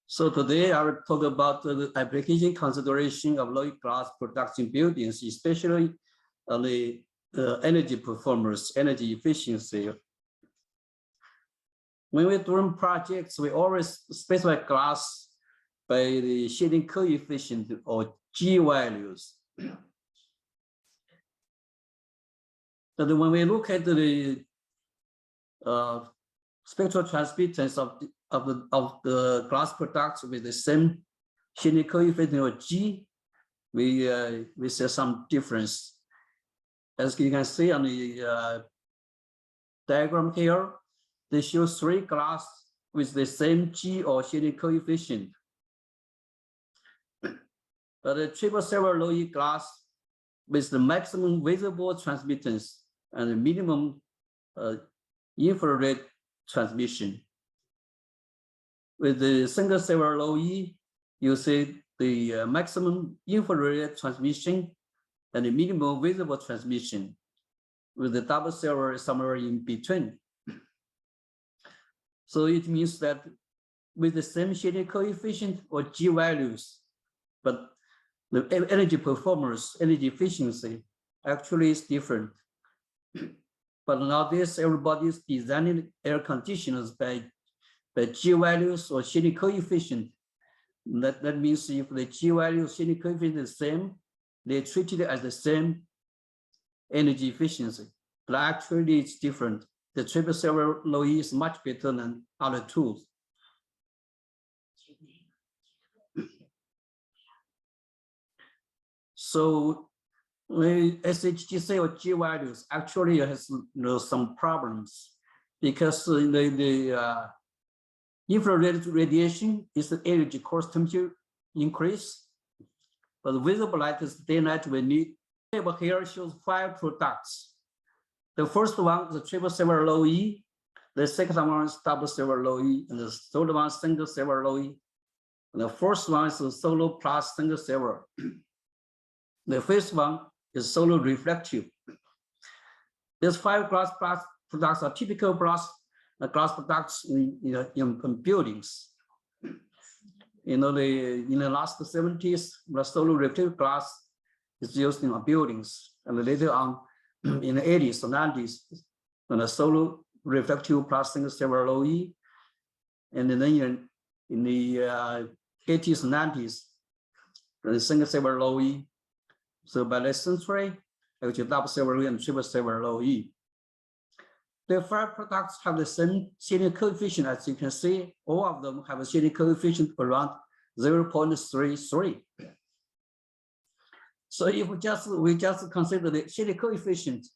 So today I will talk about the application consideration of low glass production buildings, especially the energy performance, energy efficiency. When we're doing projects, we always specify glass by the shading coefficient or G values. But when we look at the spectral transmittance of the glass products with the same shading coefficient or G, we see some difference. As you can see on the diagram here, they show 3 glass with the same G or shading coefficient. But the 777 low E glass with the maximum visible transmittance and the minimum infrared transmission. With the single 7 low E, you see the maximum infrared transmission and the minimum visible transmission. With the double 7 somewhere in between. So it means that with the same shading coefficient or G values, but the energy performance, energy efficiency actually is different. But nowadays, everybody is designing air conditioners by G values or shading coefficient. That means if the G value shading coefficient is the same, they treat it as the same energy efficiency. But actually, it's different. The 777 low E is much better than other tools. So SHGC or G values actually has some problems because the infrared radiation is the energy core temperature increase, but the visible light is day-night we need. The table here shows 5 products. The first one is the 777 low E, the second one is double 7 low E, and the third one is single 7 low E. And the first one is the solo plus single 7. The first one is solo reflective. These 5 glass products are typical glass products in buildings. In the last 70s, the solo reflective glass is used in buildings, and later on in the 80s and 90s, and the solo reflective plus single 7 low E, and then in the 80s and 90s, the single 7 low E. So by the century, actually double 7 and 777 low E. The 5 products have the same shading coefficient. As you can see, all of them have a shading coefficient around 0.33. So if we just consider the shading coefficient,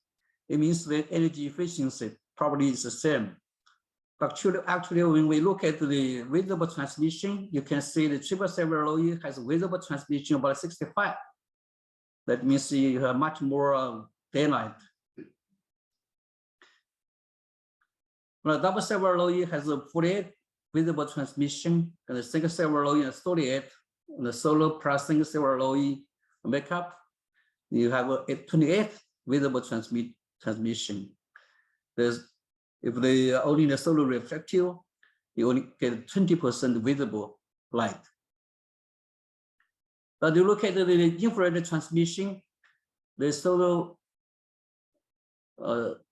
it means the energy efficiency probably is the same. Actually, when we look at the visible transmission, you can see the 777 low E has visible transmission about 65. That means you have much more daylight. Well, double 7 low E has a 48 visible transmission, and the single 7 low E is 38, and the solo plus single 7 low E makeup, you have a 28 visible transmission. If they are only the solo reflective, you only get 20% visible light. But you look at the infrared transmission, the solo,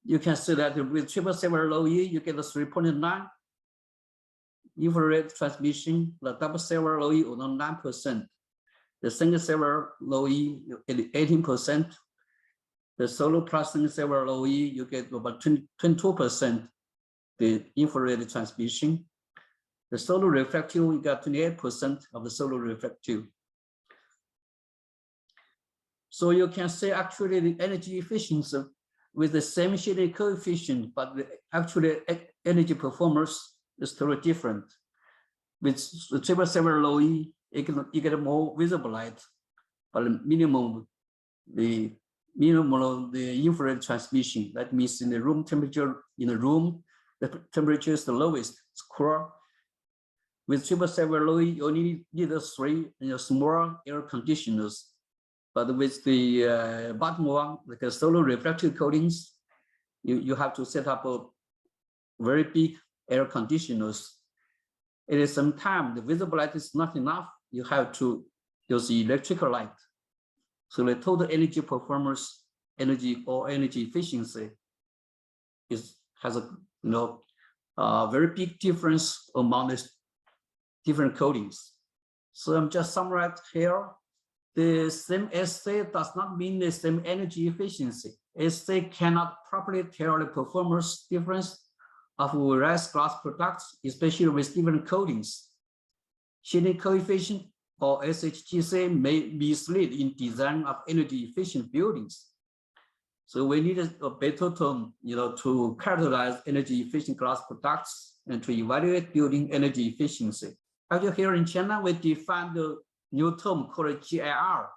you can see that with 777 low E, you get a 3.9 infrared transmission. The double 7 low E only 9%. The single 7 low E, you get 18%. The solo plus single 7 low E, you get about 22% the infrared transmission. The solo reflective, you got 28% of the solo reflective. So you can say actually the energy efficiency with the same shading coefficient, but the actual energy performance is totally different. With the 777 low E, you get more visible light, but the infrared transmission. That means in the room temperature, the temperature is the lowest, it's cool. With 777 low E, you only need 3 small air conditioners. But with the bottom one, like a solo reflective coatings, you have to set up a very big air conditioners. At the same time, the visible light is not enough. You have to use electrical light. So the total energy performance, energy efficiency has a very big difference among the different coatings. So I'm just summarizing here. The same assay does not mean the same energy efficiency. Assay cannot properly tell the performance difference of various glass products, especially with different coatings. Shading coefficient or SHGC may mislead in design of energy efficient buildings. So we need a better term, to characterize energy efficient glass products and to evaluate building energy efficiency. Actually, here in China, we define the new term called GIR.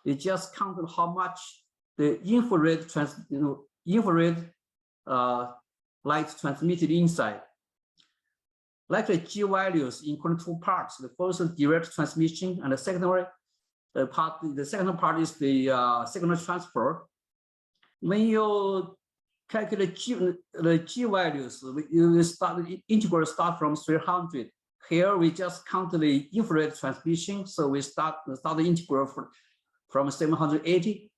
It just counts how much the infrared light transmitted inside. Like the G values include two parts. The first is direct transmission, and the second part is the signal transfer. When you calculate the G values, the integral start from 300. Here we just count the infrared transmission, so we start the integral from 780.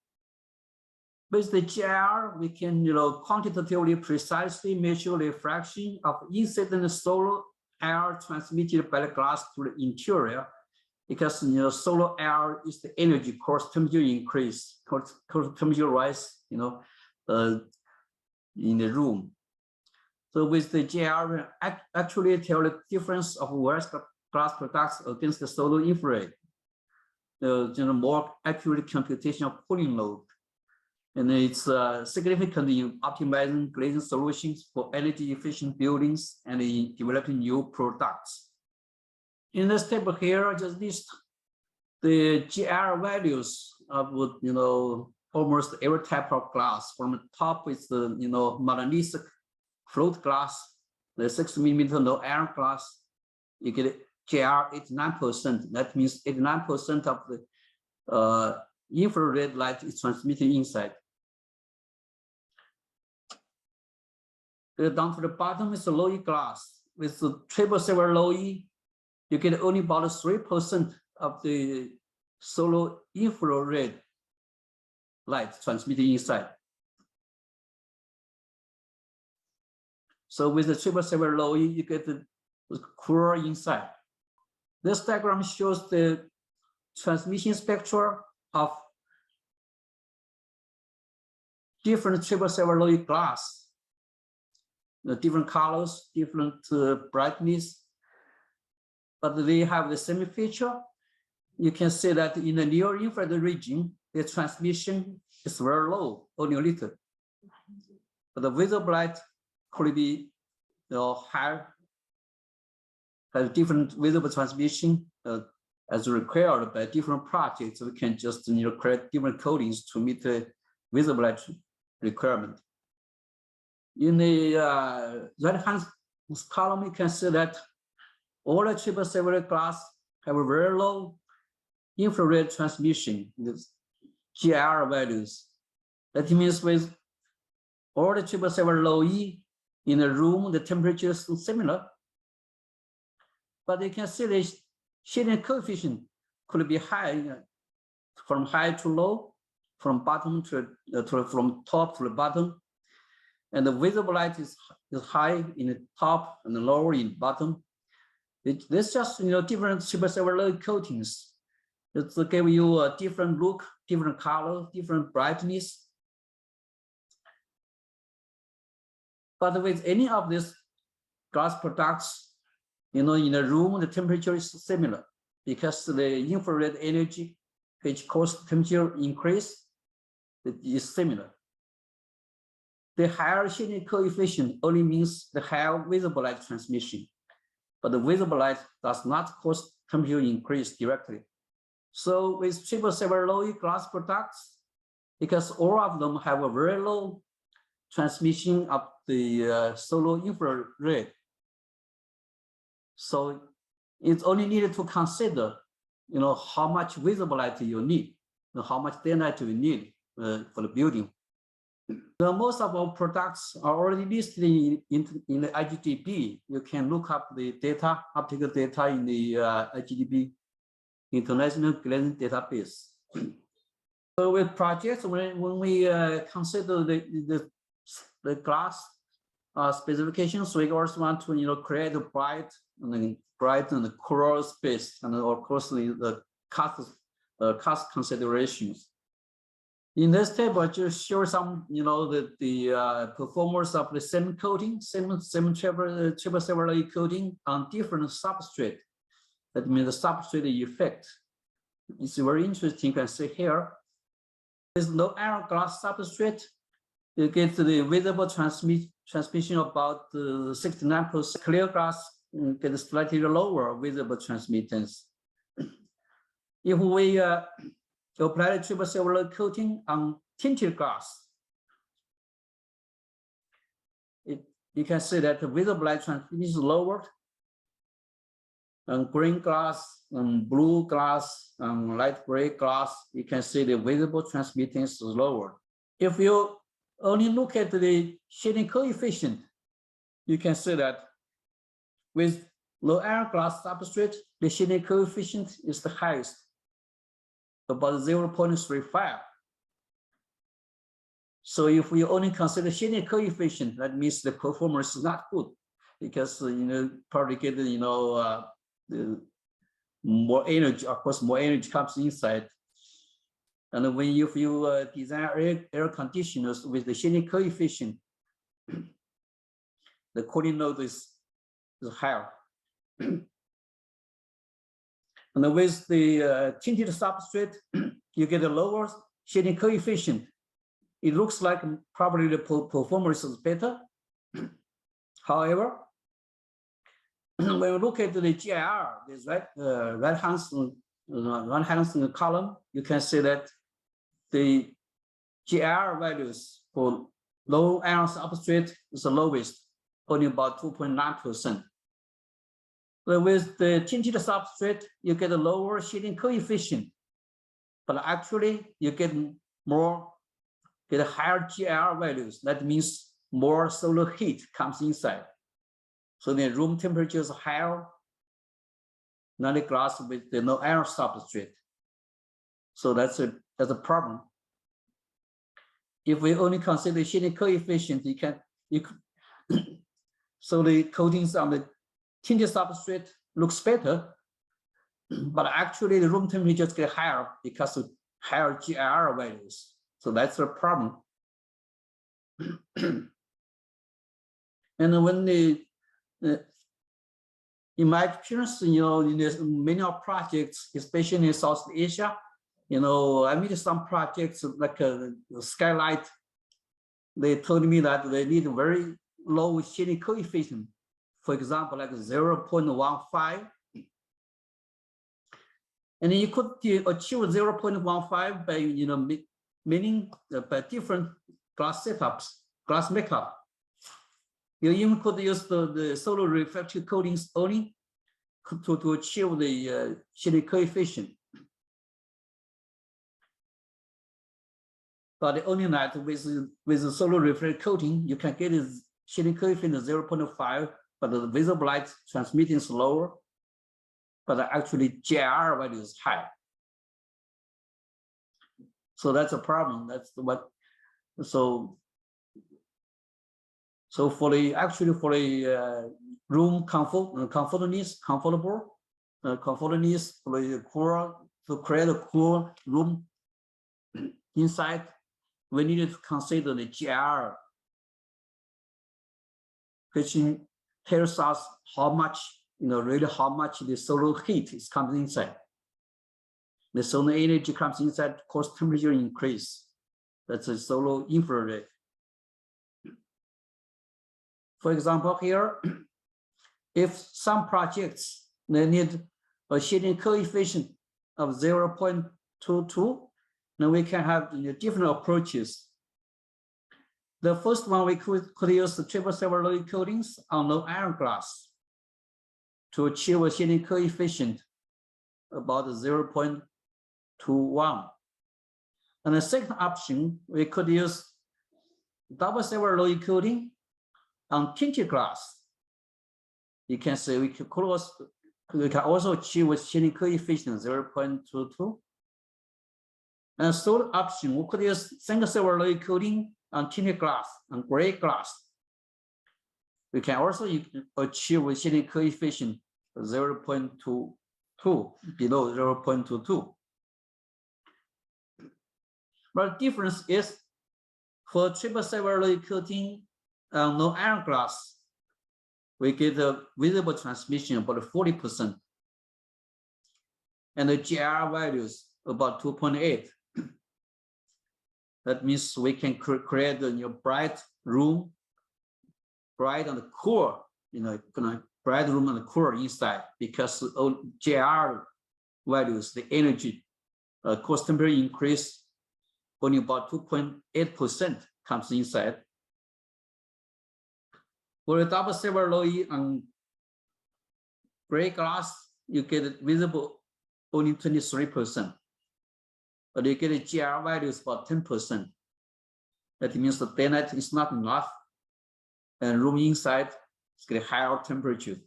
With the GIR, we can quantitatively precisely measure the fraction of incident solar air transmitted by the glass to the interior, because solar air is the energy cause temperature increase, cause temperature rise, in the room. So with the GIR, we actually tell the difference of various glass products against the solar infrared, more accurate computational cooling load. And it's significant in optimizing glazing solutions for energy efficient buildings and in developing new products. In this table here, I just list the GIR values of almost every type of glass. From the top is the monolithic float glass, the 6 millimeter no iron glass. You get GIR 89%. That means 89% of the infrared light is transmitted inside. Down to the bottom is the low E glass. With the triple silver low E, you get only about 3% of the solar infrared light transmitted inside. So with the triple silver low E, you get the cooler inside. This diagram shows the transmission spectra of different triple silver low E glass. The different colors, different brightness, but they have the same feature. You can see that in the near infrared region, the transmission is very low, only a little. But the visible light could be higher, has different visible transmission as required by different projects. We can just create different coatings to meet the visible light requirement. In the right-hand column, you can see that all the triple silver glass have a very low infrared transmission, the GIR values. That means with all the triple silver low E in the room, the temperature is similar. But you can see the shading coefficient could be high, from high to low, from bottom from top to the bottom. And the visible light is high in the top and lower in the bottom. This just different triple silver low coatings. It's give you a different look, different color, different brightness. But with any of these glass products, in the room, the temperature is similar because the infrared energy, which causes temperature increase, it is similar. The higher shading coefficient only means the higher visible light transmission, but the visible light does not cause temperature increase directly. So with triple silver low E glass products, because all of them have a very low transmission of the solar infrared, so it's only needed to consider, how much visible light you need, how much daylight you need for the building. Most of our products are already listed in the IGDP. You can look up the data, optical data in the IGDP, International Glazing Database. So with projects, when we consider the glass specifications, we also want to create a bright and cool space, and of course the cost considerations. In this table, I just show some the performance of the same coating, same triple layer coating on different substrate. That means the substrate effect. It's very interesting. You can see here. There's no iron glass substrate. You get the visible transmission about 69%. Clear glass get slightly lower visible transmittance. If we apply the triple silver coating on tinted glass, you can see that the visible light transmission is lowered. On green glass, on blue glass, on light gray glass, you can see the visible transmittance is lower. If you only look at the shading coefficient, you can see that with low iron glass substrate, the shading coefficient is the highest, about 0.35. So if we only consider shading coefficient, that means the performance is not good, because probably get the more energy, of course, more energy comes inside. And if you design air conditioners with the shading coefficient, the cooling load is higher. And with the tinted substrate, you get a lower shading coefficient. It looks like probably the performance is better. However, when we look at the GIR, this right hand column, you can see that the GIR values for low iron substrate is the lowest, only about 2.9%. But with the tinted substrate, you get a lower shading coefficient, but actually you get higher GIR values. That means more solar heat comes inside. So the room temperature is higher than the glass with the no iron substrate. So that's a problem. If we only consider shading coefficient, so the coatings on the tinted substrate looks better, but actually the room temperatures get higher because of higher GIR values. So that's a problem. And when in my experience, in many projects, especially in South Asia, I meet some projects like Skylight. They told me that they need very low shading coefficient. For example, like 0.15. And you could achieve 0.15 by meaning by different glass setups, glass makeup. You even could use the solar reflective coatings only to achieve the shading coefficient. But the only that with the solar reflective coating, you can get a shading coefficient of 0.5, but the visible light transmitting is lower, but actually GIR value is high. So that's a problem. That's what. So for the room comfort needs for the cool, to create a cool room inside, we needed to consider the GIR, which tells us how much, really how much the solar heat is coming inside. The solar energy comes inside, cause temperature increase. That's a solar infrared. For example, here, if some projects they need a shading coefficient of 0.22, then we can have different approaches. The first one, we could use the triple silver coatings on low iron glass to achieve a shading coefficient about 0.21. And the second option, we could use double silver low coating on tinted glass. You can say we can also achieve with shielding coefficient 0.22. And third option, we could use single silver low coating on tinted glass, on gray glass. We can also achieve with shielding coefficient 0.22, below 0.22. But the difference is for triple silver low coating on no iron glass, we get a visible transmission about 40%. And the GR values about 2.8. That means we can create a bright room, bright and cool, bright room and cool inside, because GR values, the energy, core temperature increase only about 2.8% comes inside. For a double silver low on gray glass, you get visible only 23%. But you get a GR values about 10%. That means the daylight is not enough, and room inside is getting higher temperature.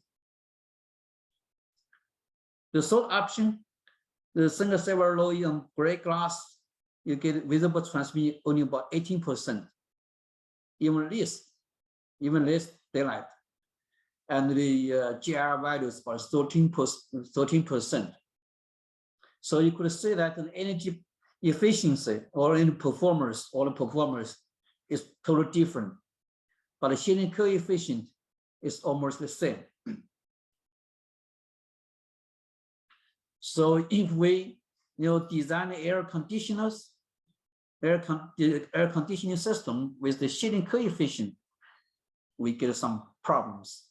The third option, the single silver low on gray glass, you get visible transmission only about 18%, even less daylight, and the GR values about 13%. So you could say that the energy efficiency or in performance, all the performance is totally different, but the shielding coefficient is almost the same. So if we design air conditioners, air conditioning system with the shielding coefficient, we get some problems.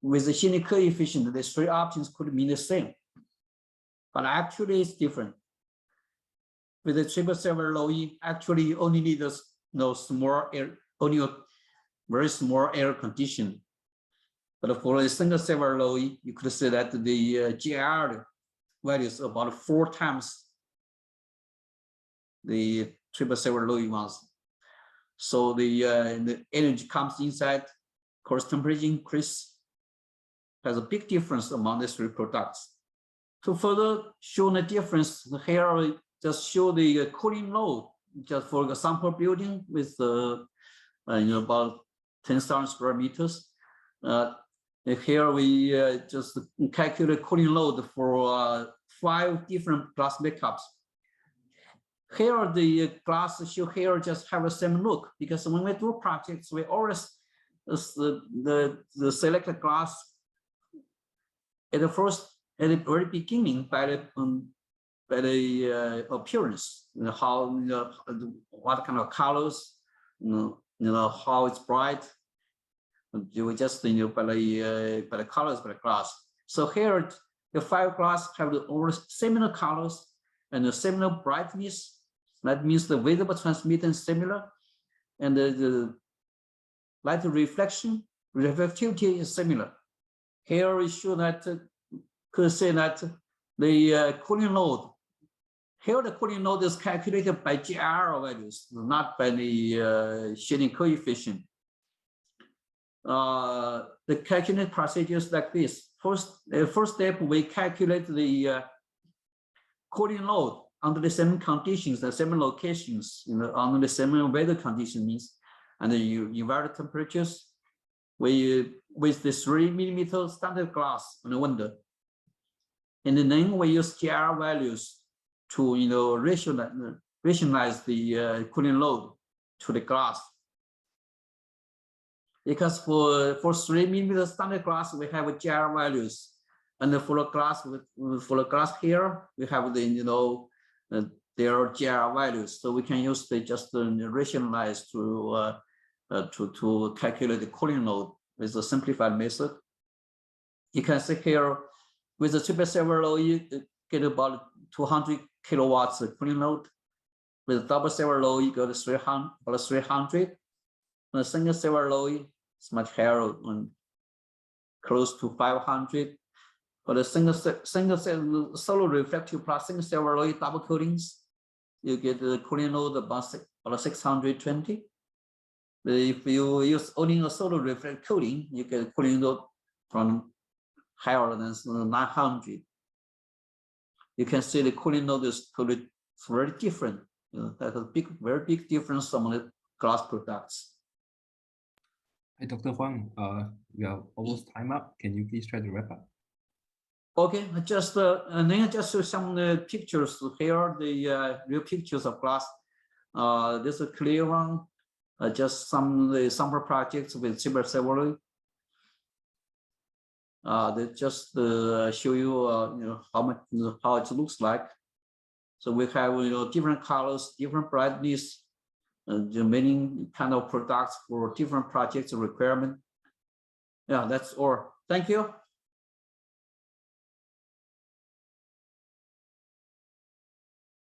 With the shielding coefficient, the three options could mean the same, but actually it's different. With the triple silver low, actually you only need a small air, only a very small air condition. But for a single silver low, you could say that the GR value is about 4 times the triple silver low ones. So the energy comes inside, course temperature increase, has a big difference among the three products. To further show the difference, here we just show the cooling load just for the sample building with about 10,000 square meters. Here we just calculate cooling load for 5 different glass makeups. Here the glass show here just have the same look, because when we do projects, we always the selected glass at the very beginning by the appearance, how what kind of colors, how it's bright. You just by the colors by the glass. So here the 5 glass have the almost similar colors and the similar brightness. That means the visible transmittance similar, and the light reflectivity is similar. Here we show that could say that the cooling load. Here the cooling load is calculated by GR values, not by the shielding coefficient. The calculation procedure is like this. First step, we calculate the cooling load under the same conditions, the same locations, under the same weather conditions means, and you invert temperatures. We with the 3 millimeter standard glass on the window, and then we use GR values to rationalize the cooling load to the glass. Because for 3 millimeter standard glass, we have GR values, and for the glass here, we have the their GR values, so we can use the just rationalize to calculate the cooling load with a simplified method. You can see here with the triple silver low, you get about 200 kilowatts of cooling load. With double silver low, you go to 300. The single silver low is much higher, close to 500. For the single solar reflective plus single silver low double coatings, you get the cooling load about 620. If you use only a solar reflect coating, you get cooling load from higher than 900. You can see the cooling load is totally very different. That's a very big difference from the glass products. Hi, Dr. Huang. We are almost time up. Can you please try to wrap up? Okay, just and then just show some pictures here. The real pictures of glass. This is a clear one. Just some the sample projects with several. They just show you how it looks like. So we have different colors, different brightness, the many kind of products for different projects requirement. Yeah, that's all. Thank you.